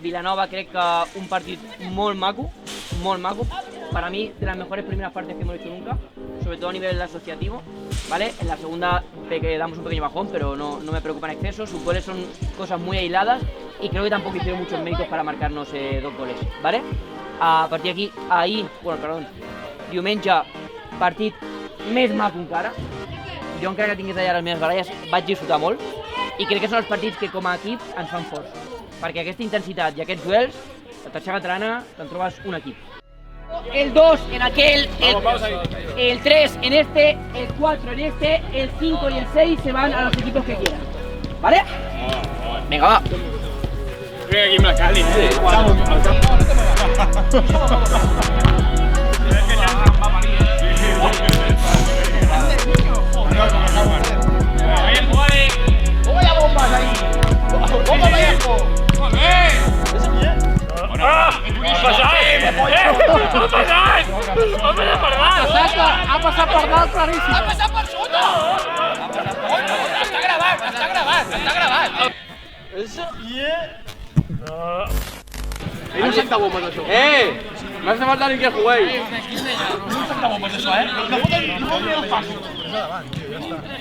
Vilanova crec que un partit molt maco, para mí de las mejores primeras partes que hemos hecho nunca, sobre todo a nivel asociativo, ¿vale? En la segunda damos un pequeño bajón, pero no me preocupa en exceso, sus goles son cosas muy aisladas y creo que tampoco hicieron muchos méritos para marcarnos 2 goles, ¿vale? A partir d'aquí, diumenge, partit més maco encara, jo encara que tingués allà les meves baralles vaig disfrutar molt i crec que són els partits que com a equip ens fan forts, perquè aquesta intensitat i aquests duels, la tercera catalana, te'n trobes un equip. El 2 en aquel, el 3 en este, el 4 en este, el 5 y el 6 se van a los equipos que quieran, ¿vale? Venga, va. Crec que aquí amb la Cali, ¡Vaya bombas ahí! ¡Bomba viejo! Ha passat per dalt claríssim. Ha passat per sota! Està gravat! Hay un saltabombas això. Me hace falta alguien que juguéis. Un saltabombas això, No me lo paso.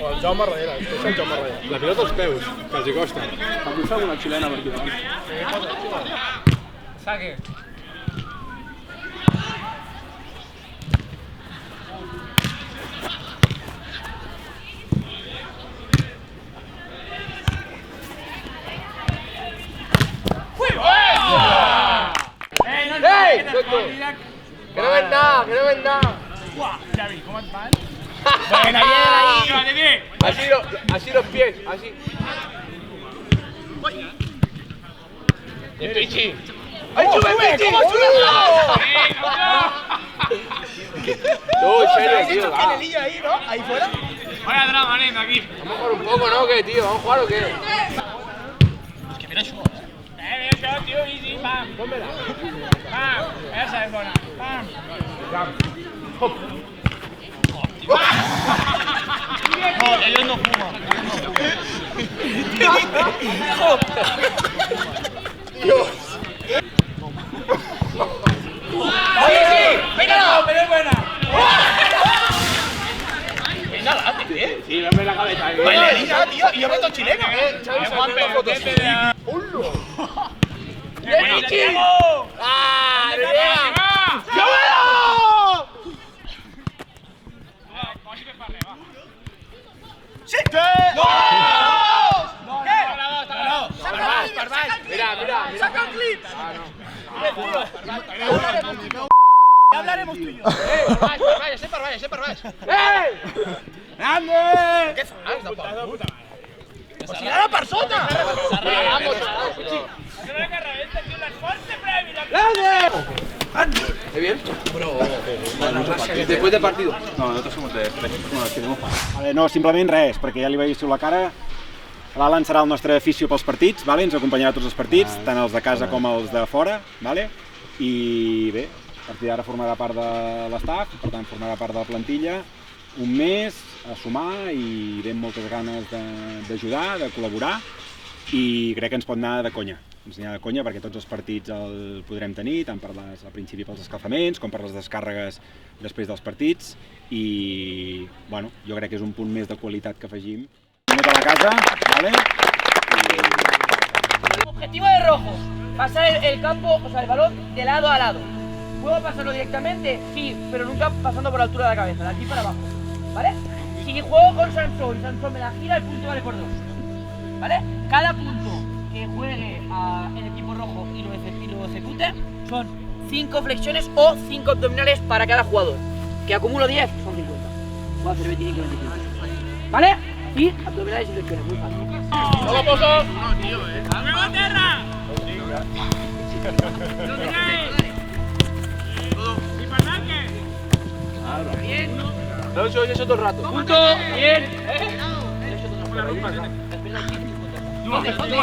El Jaume darrere, és el Jaume darrere. La pilota als peus, que els hi costa. Ha posat una xilena per aquí davant. Saque. ¡Ey! Que no ven nada, que no ven nada. Xavi, com et van? Buena, bien ahí. Así los pies, así. ¡Y Pichi! ¡Ay, sube Pichi! No, en serio, tío. ¿Qué anillo ahí, no? Ahí fuera. Vaya drama, nena, aquí. Vamos a jugar un poco, ¿no? ¿Qué, tío? ¿Vamos a jugar o qué? Es que mira això, Bien, tío, easy, pam. Pónmela. Pam, esa es buena. Pam. Hop. No, ellos no fuman. Dios. ¡Oye, sí! ¡Míralo! Pero es buena. Mírala, tío. Sí, dame la cabeza. Bailarina, tío. Y yo meto chilena. Juanpe, vete de la... ¡Hola! ¡Bien, Pichi! ¡Ah! ¡Llévalo! ¡Sí! ¡No! ¡No! Mira. ¡Saca el clip! Ya hablaremos tú y yo. Per baix. ¡Grande! Què fas, de puta? Pues si ara per sota! ¡Grande! ¿Qué bien? Después del partido. No, nosotros somos de bueno, los que tenemos para. Vale, no, simplement res, perquè ja li vaig dir la cara. L'Alan serà el nostre afició pels partits, vale? Ens acompanyarà a tots els partits, tant els de casa com els de fora. Vale? I bé, a partir d'ara formarà part de l'estaf, per tant formarà part de la plantilla. Un mes a sumar i ve amb moltes ganes d'ajudar, de col·laborar, i crec que ens pot anar de conya. Ens anirà de conya perquè tots els partits el podrem tenir, tant per al principi pels escalfaments com per les descàrregues després dels partits, i bueno, jo crec que és un punt més de qualitat que afegim. Anem a la casa, ¿vale? Objetivo de rojo, pasar el campo, o sea, el balón de lado a lado. ¿Puedo pasarlo directamente? Sí, pero nunca pasando por la altura de la cabeza, de aquí para abajo, ¿vale? Si juego con Sansón y Sansón me la gira, el punto vale por 2, ¿vale? Cada punto que juegue el equipo rojo y lo ejecute son 5 flexiones o 5 abdominales para cada jugador. Que acumulo 10, son 50. Voy a hacer 25 y 25. ¿Vale? Y abdominales y flexiones, muy fácil. ¡Vamos, Pozo! No, tío, ¡Arriba a tierra! ¡Lo tiráis! ¡Y para arranque! Bien. Lo he hecho eso todo el rato. Punto, bien.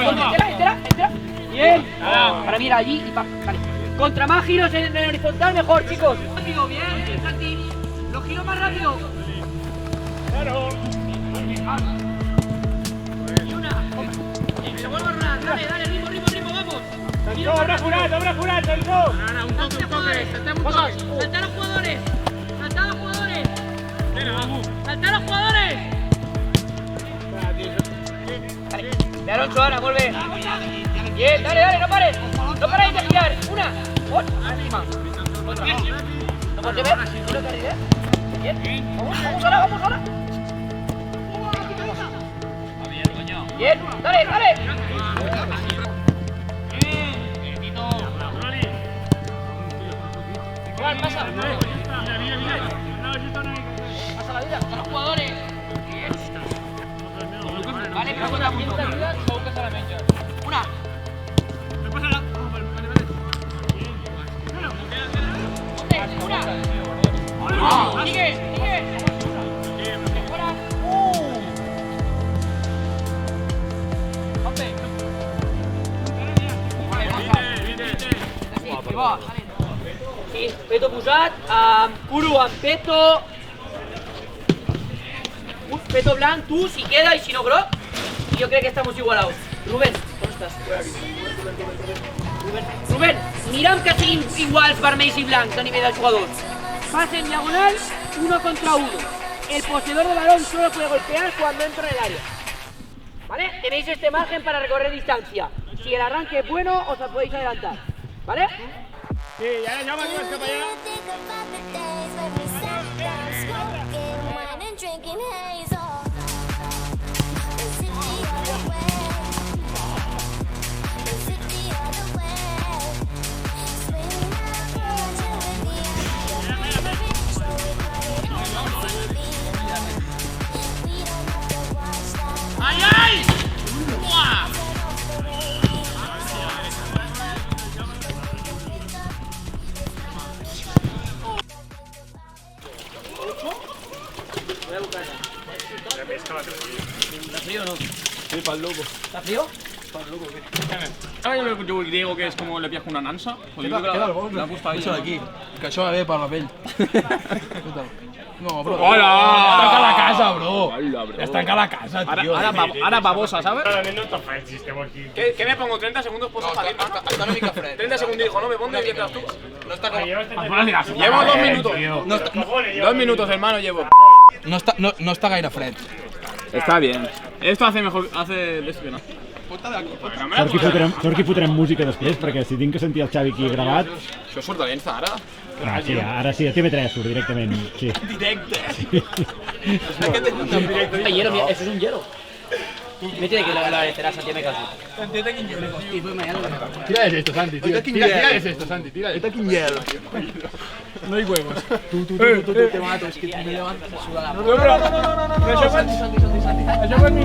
Espera. Bien. Para mí era allí y pa. Vale. Contra más giros en el horizontal, mejor, chicos. Rápido, bien, Santi. Los giros más rápido. Claro. Y una. Se vuelve a rodar. Dale, dale, ritmo, vamos. Sancho, obre forat, Sancho. Salta jugadores, saltamos todos. Salta a los jugadores. Salta a los jugadores. Salta a los jugadores. Vale. De Alonso ahora, vuelve. Bien, dale, no pares. No paráis de girar. Una. Encima. Otra. ¿No puedes ver? ¿No te arriesgas? Bien. Vamos ahora. Bien, dale. Igual, pasa. Pasa la vida, a los jugadores. Bien. Vale, pero con la punta de ayuda, segur que se la menja. Una. Una. Sigue. Fuera. Hombre. Sí, peto posat, Kuro amb peto. Peto blanc, tu, si queda, i si no groc. I jo crec que estamos igualados. Rubén, on estàs? Rubén, mira'm que siguin iguals vermells i blancs a nivell dels jugadors. Pase en diagonal, 1 contra 1. El poseedor de balón solo puede golpear cuando entra en el área. ¿Vale? Tenéis este margen para recorrer distancia. Si el arranque es bueno, os podéis adelantar. ¿Vale? Sí, y ara Jaume, que vas cap allà. ¡Ay! ¡Buah! ¿Está frío o no? Sí, pa'l loco. ¿Está frío? ¿Sabes lo que yo griego que es como le piajo una nansa? Pues yo creo que la ha puesto ahí. Això d'aquí, que això va bé per la pell. No, bro. Hola! Es tanca la casa, bro. Hola, bro. Es tanca la casa, tío. Ahora babosa, ¿sabes? Clarament no està fet el sistema aquí. ¿Qué me pongo? 30 segundos pues salir. Està una mica fred. 30 segundos dijo, ¿no? Me pongo y mientras tú. No està com... Llevo 2 minutos. No està, 2 minutos, hermano, llevo. no està gaire fred. Está bien. Esto hace mejor. Hace de esto que no. Sort que fotrem música després, perquè si tinc que sentir el Xavi aquí gravat... Això surt de l'Insta, ara? Ah, sí, ara sí, a TV3 surt directament. Sí. Directe. Hay hielo, mira, eso es un hielo. Vete de que la terraza Santiago me caso. Tira esto, Santi, tira esto, Santi, tira esto. No hay huevos. Tú te mato, es que tú me levantas a sudar la No, això per mi.